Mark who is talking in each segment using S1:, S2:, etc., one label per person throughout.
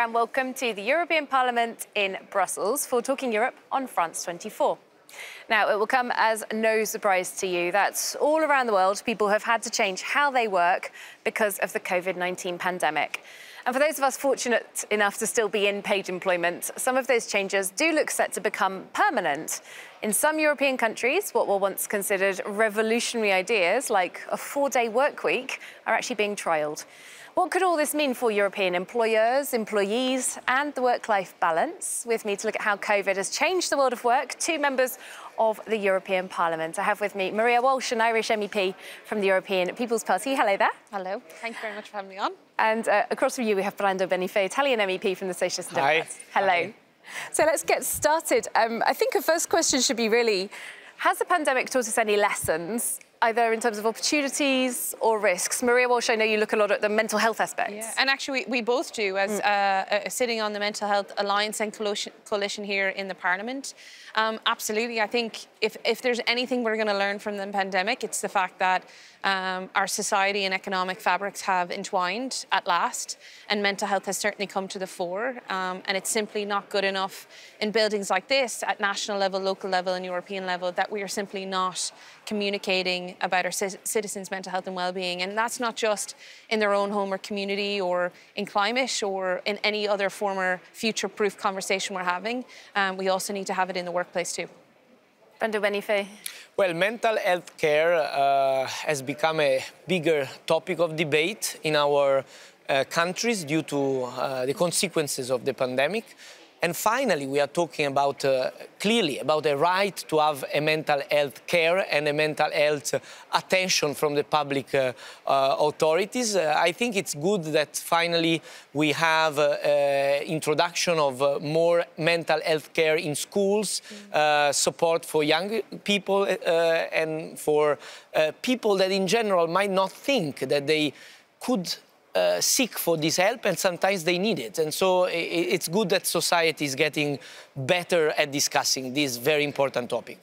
S1: and welcome to the European Parliament in Brussels for Talking Europe on France 24. Now, it will come as no surprise to you that all around the world, people have had to change how they work because of the COVID-19 pandemic. And for those of us fortunate enough to still be in paid employment, some of those changes do look set to become permanent. In some European countries, what were once considered revolutionary ideas, like a 4-day work week, are actually being trialled. What could all this mean for European employers, employees, and the work-life balance? With me to look at how COVID has changed the world of work, two members of the European Parliament. I have with me Maria Walsh, an Irish MEP from the European People's Party. Hello there.
S2: Hello. Thank you very much for having me on.
S1: And across from you, we have Brando Benifei, Italian MEP from the Socialists and Democrats.
S3: Hi.
S1: Hello.
S3: Hi.
S1: So let's get started. I think a first question should be really, has the pandemic taught us any lessons, either in terms of opportunities or risks? Maria Walsh, I know you look a lot at the mental health aspects.
S2: Yeah. And actually, we both do, as sitting on the Mental Health Alliance and Coalition here in the Parliament. Absolutely, I think if there's anything we're going to learn from the pandemic, it's the fact that our society and economic fabrics have entwined at last, and mental health has certainly come to the fore. And it's simply not good enough in buildings like this, at national level, local level and European level, that we are simply not communicating about our citizens' mental health and well-being. And that's not just in their own home or community or in climate or in any other former future-proof conversation we're having. We also need to have it in the workplace too.
S1: Brando Benifei.
S3: Well, mental health care has become a bigger topic of debate in our countries due to the consequences of the pandemic. And finally, we are talking about, clearly, about a right to have a mental health care and a mental health attention from the public authorities. I think it's good that finally we have introduction of more mental health care in schools, support for young people and for people that in general might not think that they could seek for this help, and sometimes they need it. And so it's good that society is getting better at discussing this very important topic.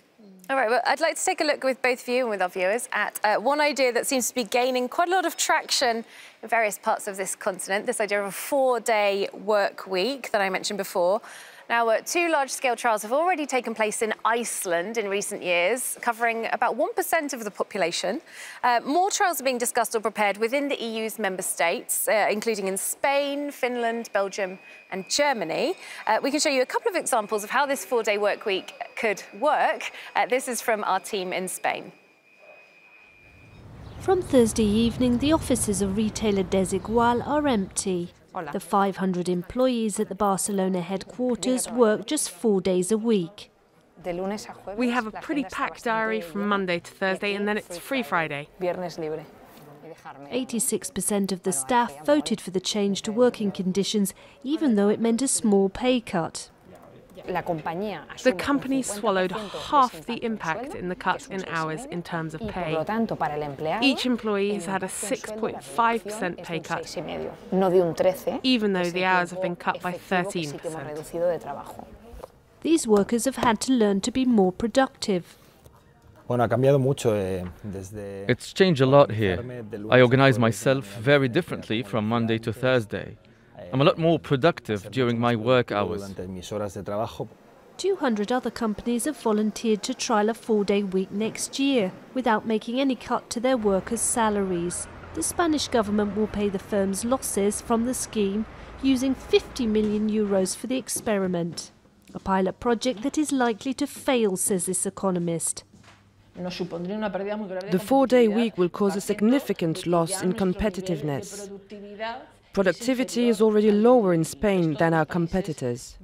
S1: All right, well, I'd like to take a look with both of you and with our viewers at one idea that seems to be gaining quite a lot of traction in various parts of this continent, this idea of a 4-day work week that I mentioned before. Now, two large-scale trials have already taken place in Iceland in recent years, covering about 1% of the population. More trials are being discussed or prepared within the EU's member states, including in Spain, Finland, Belgium and Germany. We can show you a couple of examples of how this 4-day work week could work. This is from our team in Spain.
S4: From Thursday evening, the offices of retailer Desigual are empty. The 500 employees at the Barcelona headquarters work just 4 days a week.
S5: We have a pretty packed diary from Monday to Thursday, and then it's free Friday.
S4: 86% of the staff voted for the change to working conditions, even though it meant a small pay cut.
S5: The company swallowed half the impact in the cut in hours in terms of pay. Each employee has had a 6.5% pay cut, even though the hours have been cut by 13%.
S4: These workers have had to learn to be more productive.
S6: It's changed a lot here. I organize myself very differently from Monday to Thursday. I'm a lot more productive during my work hours.
S4: 200 other companies have volunteered to trial a 4-day week next year, without making any cut to their workers' salaries. The Spanish government will pay the firms' losses from the scheme, using 50 million euros for the experiment. A pilot project that is likely to fail, says this economist.
S7: The 4-day week will cause a significant loss in competitiveness. Productivity is already lower in Spain than our competitors.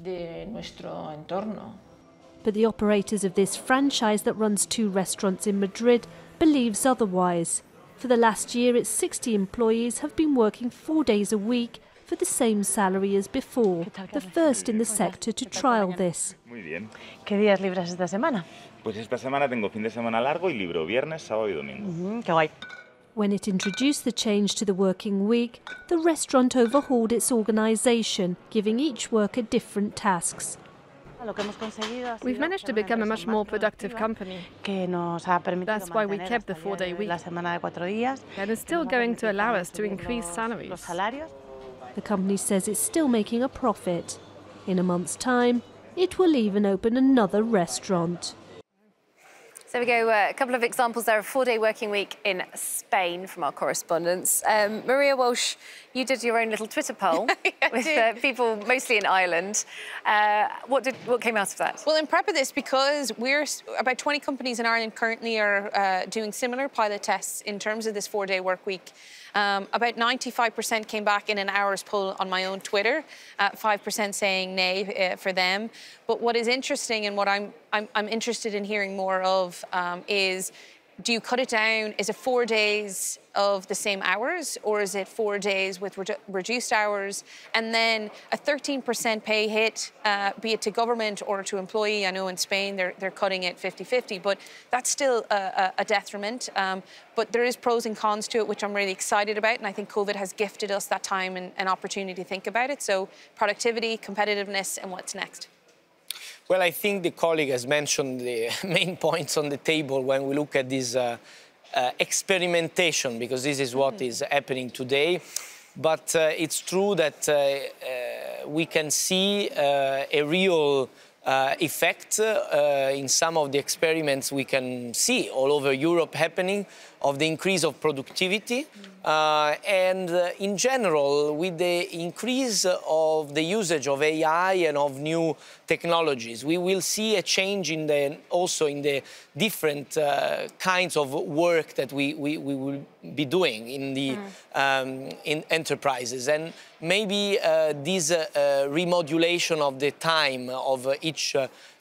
S4: But the operators of this franchise that runs 2 restaurants in Madrid believes otherwise. For the last year, its 60 employees have been working 4 days a week for the same salary as before, the first in the sector to trial this.
S8: ¿Qué días libras esta semana?
S9: Pues esta semana tengo fin de semana largo y libro, viernes, sábado y domingo.
S8: Qué guay.
S4: When it introduced the change to the working week, the restaurant overhauled its organisation, giving each worker different tasks.
S5: We've managed to become a much more productive company. That's why we kept the 4-day week. And it's still going to allow us to increase salaries.
S4: The company says it's still making a profit. In a month's time, it will even open another restaurant.
S1: So we go, a couple of examples there of 4-day working week in Spain from our correspondents. Maria Walsh, you did your own little Twitter poll with people mostly in Ireland. What came out of that?
S2: Well, in prep of this, because we're about 20 companies in Ireland currently are doing similar pilot tests in terms of this 4-day work week. About 95% came back in an hour's poll on my own Twitter, 5% saying nay for them. But what is interesting and what I'm interested in hearing more of is, do you cut it down? Is it 4 days of the same hours, or is it 4 days with reduced hours? And then a 13% pay hit, be it to government or to employee. I know in Spain they're cutting it 50-50, but that's still a detriment. But there is pros and cons to it, which I'm really excited about. And I think COVID has gifted us that time and opportunity to think about it. So productivity, competitiveness, and what's next?
S3: Well, I think the colleague has mentioned the main points on the table when we look at this experimentation, because this is what is happening today. But it's true that we can see a real effect in some of the experiments we can see all over Europe happening, of the increase of productivity. And in general, with the increase of the usage of AI and of new technologies, we will see a change in also in the different kinds of work that we will be doing in the in enterprises. And maybe this remodulation of the time of each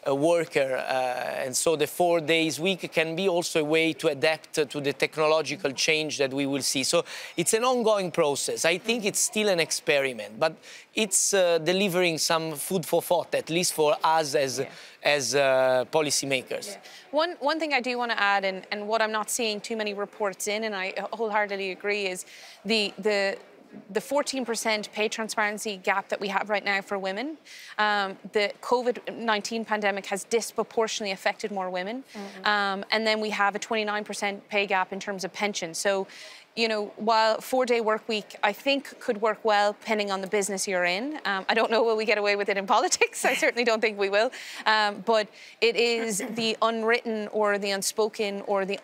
S3: worker, and so the 4 days week can be also a way to adapt to the technological change that we will see. So it's an ongoing process. I think it's still an experiment, but it's delivering some food for thought, at least for us as policymakers.
S2: Yeah. One thing I do want to add, and what I'm not seeing too many reports in, and I wholeheartedly agree, is the 14% pay transparency gap that we have right now for women. The COVID-19 pandemic has disproportionately affected more women. And then we have a 29% pay gap in terms of pension. So, you know, while 4-day work week, I think, could work well depending on the business you're in. I don't know, will we get away with it in politics? I certainly don't think we will. But it is the unwritten or the unspoken or the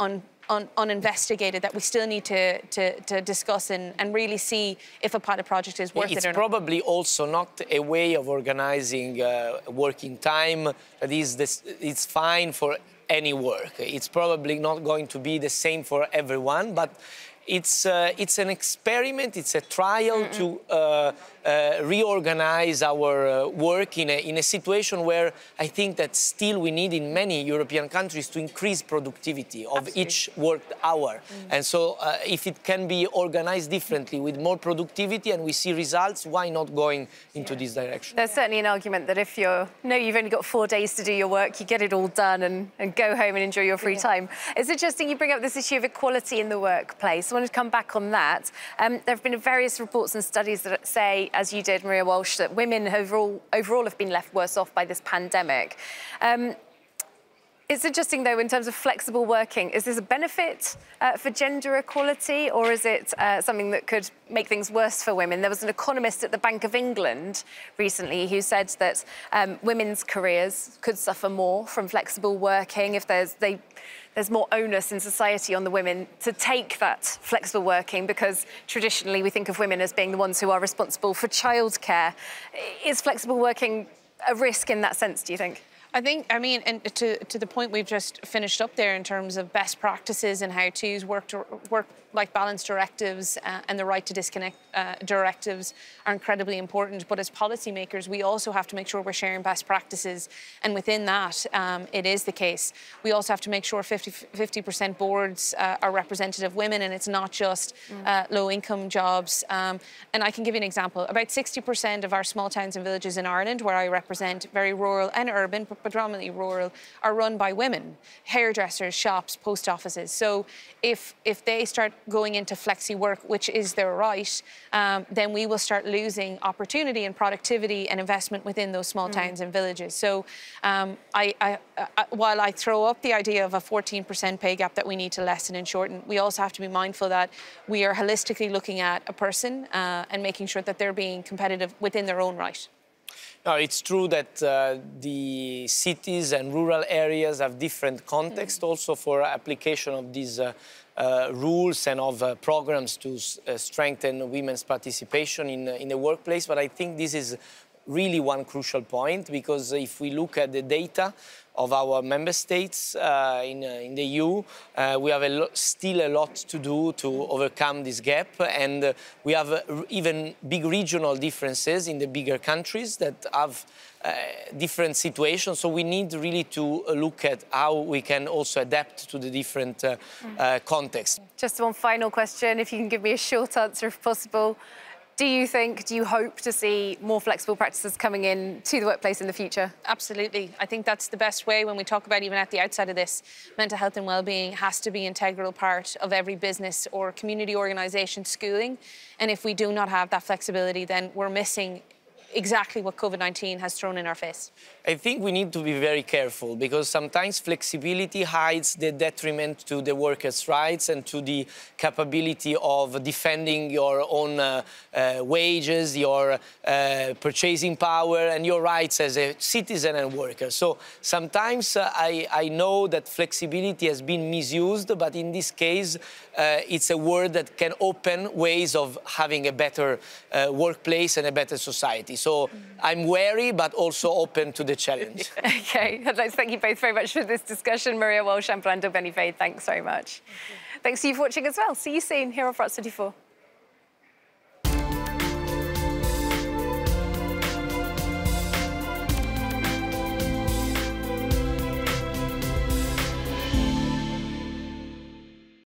S2: uninvestigated that we still need to discuss and really see if a pilot project is worth it or not.
S3: It's probably also not a way of organizing working time that it's fine for any work. It's probably not going to be the same for everyone, but it's an experiment, it's a trial to reorganize our work in a situation where I think that still we need in many European countries to increase productivity of each worked hour. And so if it can be organized differently with more productivity and we see results, why not going into this direction?
S1: There's certainly an argument that if you've only got 4 days to do your work, you get it all done and go home and enjoy your free time. It's interesting you bring up this issue of equality in the workplace. I want to come back on that. There have been various reports and studies that say, as you did, Maria Walsh, that women overall have been left worse off by this pandemic. It's interesting, though, in terms of flexible working. Is this a benefit for gender equality, or is it something that could make things worse for women? There was an economist at the Bank of England recently who said that women's careers could suffer more from flexible working if there's more onus in society on the women to take that flexible working, because traditionally we think of women as being the ones who are responsible for childcare. Is flexible working a risk in that sense, do you think?
S2: I mean, and to the point we've just finished up there in terms of best practices and how-tos, work-life balance directives and the right to disconnect directives are incredibly important. But as policymakers, we also have to make sure we're sharing best practices. And within that, it is the case. We also have to make sure 50% boards are representative women, and it's not just low-income jobs. And I can give you an example. About 60% of our small towns and villages in Ireland, where I represent, very rural and urban, but predominantly rural, are run by women, hairdressers, shops, post offices. So if they start going into flexi work, which is their right, then we will start losing opportunity and productivity and investment within those small towns and villages. So while I throw up the idea of a 14% pay gap that we need to lessen and shorten, we also have to be mindful that we are holistically looking at a person and making sure that they're being competitive within their own right.
S3: No, it's true that the cities and rural areas have different context also for application of these rules and of programs to strengthen women's participation in the workplace. But I think this is really one crucial point, because if we look at the data of our member states in the EU, we have still a lot to do to overcome this gap, and we have even big regional differences in the bigger countries that have different situations. So we need really to look at how we can also adapt to the different contexts.
S1: Just one final question, if you can give me a short answer if possible. Do you hope to see more flexible practices coming in to the workplace in the future?
S2: Absolutely. I think that's the best way when we talk about, even at the outside of this, mental health and well-being has to be an integral part of every business or community organisation schooling. And if we do not have that flexibility, then we're missing exactly what COVID-19 has thrown in our face.
S3: I think we need to be very careful, because sometimes flexibility hides the detriment to the workers' rights and to the capability of defending your own wages, your purchasing power and your rights as a citizen and worker. So sometimes I know that flexibility has been misused, but in this case it's a word that can open ways of having a better workplace and a better society. So I'm wary, but also open to the challenge.
S1: OK, I'd like to thank you both very much for this discussion. Maria Walsh and Brando Benifei, thanks very much. Thanks to you for watching as well. See you soon here on France 24.